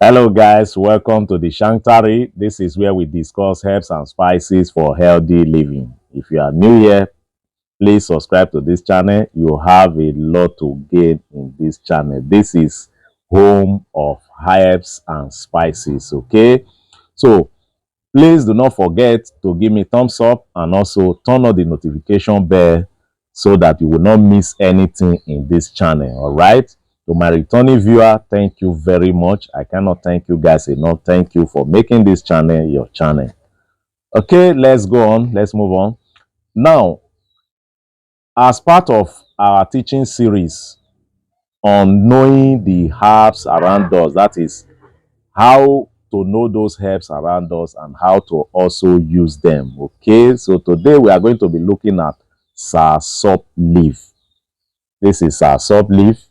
Hello guys, welcome to the Shankari. This is where we discuss herbs and spices for healthy living. If you are new here, please subscribe to this channel. You have a lot to gain in this channel. This is home of herbs and spices, okay? So please do not forget to give me thumbs up and also turn on the notification bell so that you will not miss anything in this channel. All right. To my returning viewer, thank you very much. I cannot thank you guys enough. Thank you for making this channel your channel. Okay, let's go on. Let's move on. Now, as part of our teaching series on knowing the herbs around us, that is how to know those herbs around us and how to also use them. Okay, so today we are going to be looking at soursop leaf. This is soursop leaf.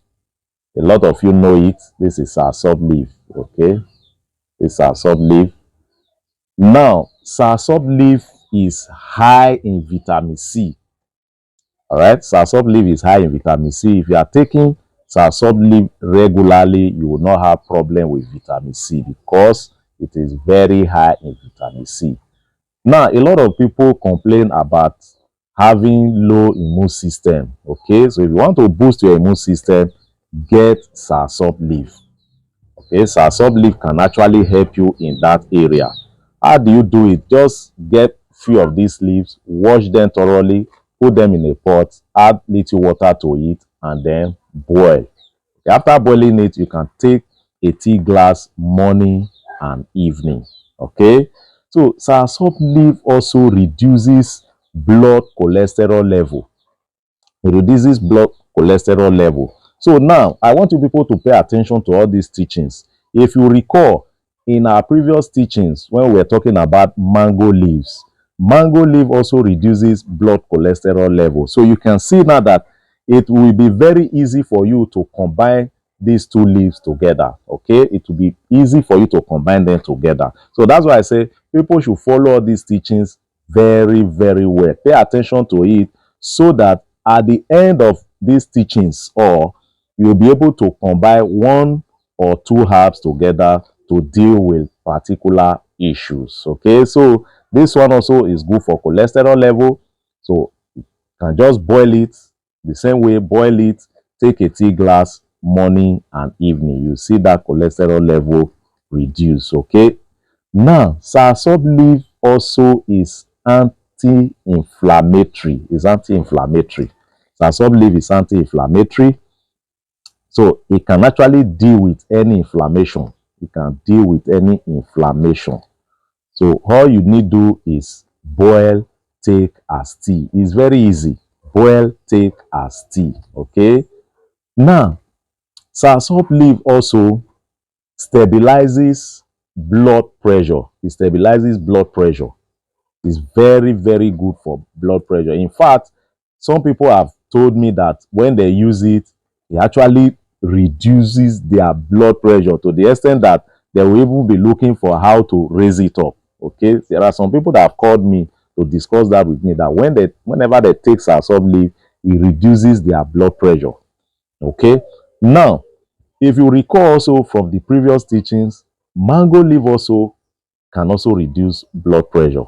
A lot of you know it. This is soursop leaf. Okay, this is soursop leaf. Now, soursop leaf is high in vitamin C. All right, soursop leaf is high in vitamin C. If you are taking soursop leaf regularly, you will not have problem with vitamin C because it is very high in vitamin C. Now, a lot of people complain about having low immune system. Okay, so if you want to boost your immune system, get soursop leaf. Okay, soursop leaf can actually help you in that area. How do you do it? Just get few of these leaves, wash them thoroughly, put them in a pot, add little water to it, and then boil. After boiling it, you can take a tea glass morning and evening. Okay, so soursop leaf also reduces blood cholesterol level. It reduces blood cholesterol level. So now I want you people to pay attention to all these teachings. If you recall, in our previous teachings when we were talking about mango leaf also reduces blood cholesterol level. So you can see now that it will be very easy for you to combine these two leaves together. Okay, it will be easy for you to combine them together. So that's why I say people should follow all these teachings very, very well. Pay attention to it so that at the end of these teachings, or you'll be able to combine one or two herbs together to deal with particular issues. Okay, so this one also is good for cholesterol level. So you can just boil it the same way, boil it, take a tea glass morning and evening. You see that cholesterol level reduce. Okay, now soursop leaf also is anti-inflammatory. Is anti-inflammatory. Soursop leaf is anti-inflammatory, so it can actually deal with any inflammation. It can deal with any inflammation. So all you need to do is boil, take as tea. It's very easy. Boil, take as tea. Okay. Now, soursop leaf also stabilizes blood pressure. It stabilizes blood pressure. It's very, very good for blood pressure. In fact, some people have told me that when they use it, it actually reduces their blood pressure to the extent that they will even be looking for how to raise it up. Okay, there are some people that have called me to discuss that with me, that whenever they take soursop leaf, it reduces their blood pressure. Okay, now if you recall also from the previous teachings, mango leaf also can also reduce blood pressure.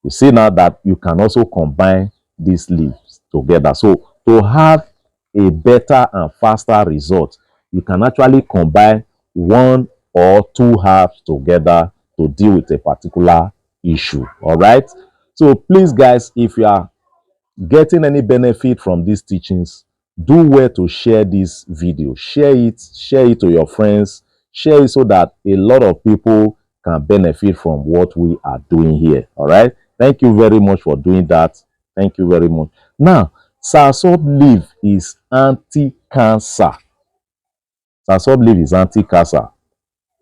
You see now that you can also combine these leaves together. So to have a better and faster result, you can actually combine one or two herbs together to deal with a particular issue. All right. So please, guys, if you are getting any benefit from these teachings, do well to share this video. Share it to your friends, share it so that a lot of people can benefit from what we are doing here. All right. Thank you very much for doing that. Thank you very much. Now, soursop leaf is anti-cancer. Soursop leaf is anti-cancer.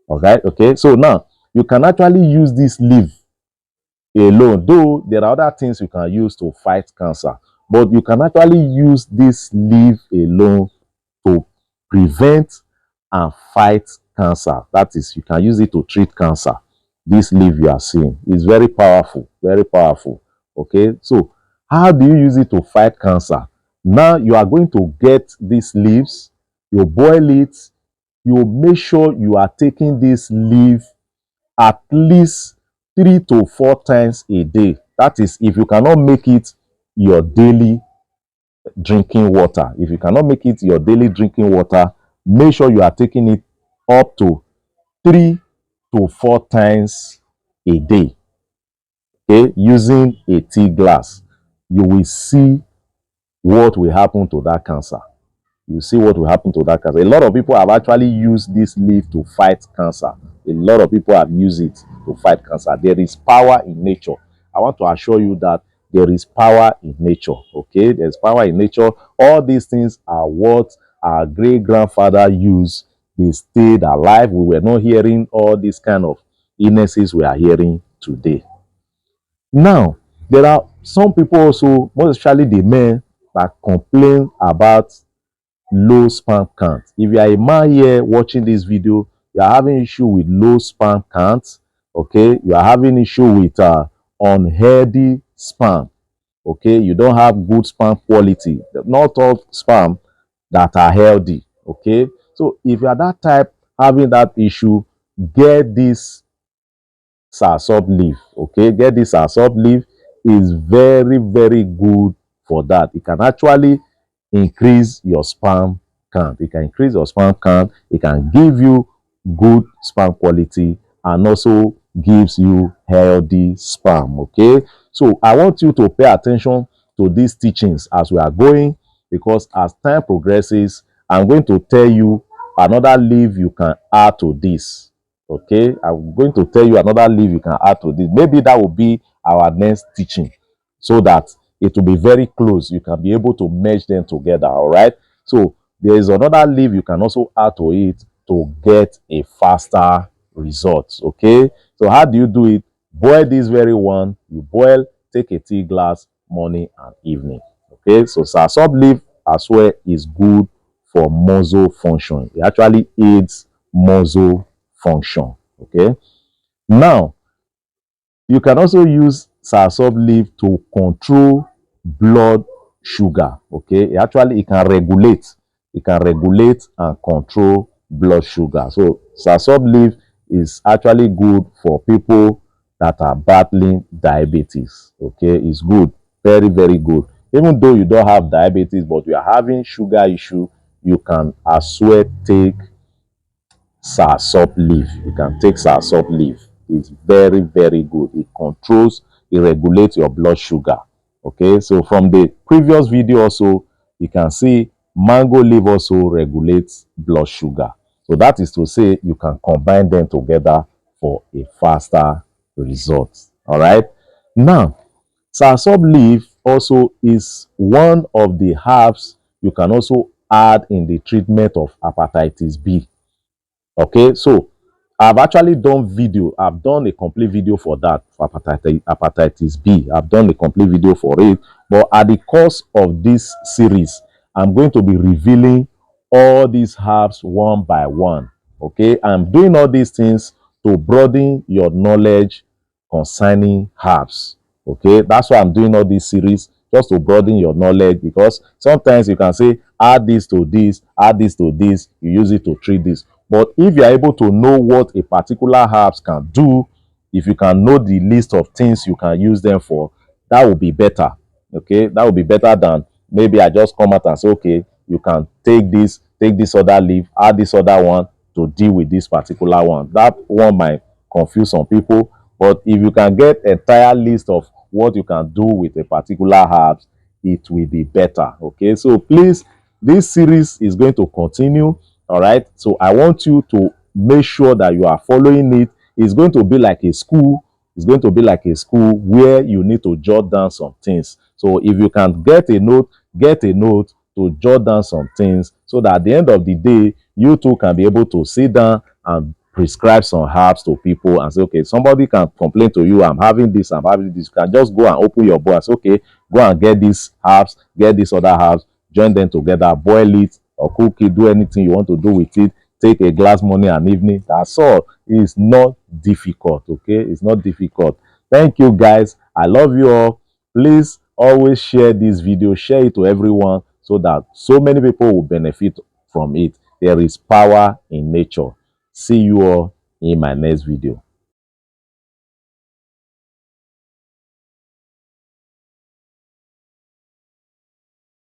Okay. Okay. So now you can actually use this leaf alone, though there are other things you can use to fight cancer, but you can actually use this leaf alone to prevent and fight cancer. That is, you can use it to treat cancer. This leaf you are seeing is very powerful, very powerful. Okay, so how do you use it to fight cancer? Now you are going to get these leaves, you boil it, you make sure you are taking this leaf at least 3 to 4 times a day. That is, if you cannot make it your daily drinking water, if you cannot make it your daily drinking water, make sure you are taking it up to 3 to 4 times a day. Okay, using a tea glass, you will see what will happen to that cancer. You see what will happen to that cancer. A lot of people have actually used this leaf to fight cancer. A lot of people have used it to fight cancer. There is power in nature. I want to assure you that there is power in nature. Okay, there's power in nature. All these things are what our great grandfather used. They stayed alive. We were not hearing all these kind of illnesses we are hearing today. Now, there are some people also, most especially the men, that complain about low sperm count. If you are a man here watching this video, you are having issue with low sperm count, okay, you are having issue with unhealthy sperm, okay, you don't have good sperm quality, not all sperm that are healthy, okay. So if you are that type having that issue, get this soursop leaf, okay, get this soursop leaf. Is very very good for that. It can actually increase your sperm count. It can increase your sperm count. It can give you good sperm quality and also gives you healthy sperm. Okay, so I want you to pay attention to these teachings as we are going, because as time progresses, I'm going to tell you another leaf you can add to this. Okay, I'm going to tell you another leaf you can add to this. Maybe that will be our next teaching, so that it will be very close. You can be able to merge them together. All right, so there is another leaf you can also add to it to get a faster result. Okay, so how do you do it? Boil this very one. You boil, take a tea glass morning and evening. Okay, so soursop leaf as well is good for muscle function. It actually aids muscle function. Okay, now you can also use soursop leaf to control blood sugar. Okay, it can regulate. It can regulate and control blood sugar. So soursop leaf is actually good for people that are battling diabetes. Okay, it's good, very very good. Even though you don't have diabetes, but you are having sugar issue, you can as well take soursop leaf. You can take soursop leaf. It's very very good. It controls, it regulates your blood sugar. Okay, so from the previous video also, you can see mango leaf also regulates blood sugar. So that is to say you can combine them together for a faster result. All right, now soursop leaf also is one of the herbs you can also add in the treatment of hepatitis B. Okay, so I've actually done video. I've done a complete video for that, for hepatitis B. I've done a complete video for it. But at the course of this series, I'm going to be revealing all these herbs one by one. Okay, I'm doing all these things to broaden your knowledge concerning herbs. Okay, that's why I'm doing all these series, just to broaden your knowledge, because sometimes you can say add this to this, add this to this, you use it to treat this. But if you are able to know what a particular herbs can do, if you can know the list of things you can use them for, that will be better. Okay, that will be better than maybe I just come out and say, okay, you can take this other leaf, add this other one to deal with this particular one. That one might confuse some people. But if you can get an entire list of what you can do with a particular herbs, it will be better. Okay, so please, this series is going to continue. All right, so I want you to make sure that you are following it. It's going to be like a school. It's going to be like a school where you need to jot down some things. So if you can get a note to jot down some things, so that at the end of the day, you too can be able to sit down and prescribe some herbs to people and say, okay, somebody can complain to you, I'm having this, I'm having this. You can just go and open your book and say, okay, go and get these herbs, get these other herbs, join them together, boil it or cook it, do anything you want to do with it. Take a glass morning and evening. That's all. It's not difficult. Okay, it's not difficult. Thank you guys. I love you all. Please always share this video, share it to everyone, so that so many people will benefit from it. There is power in nature. See you all in my next video.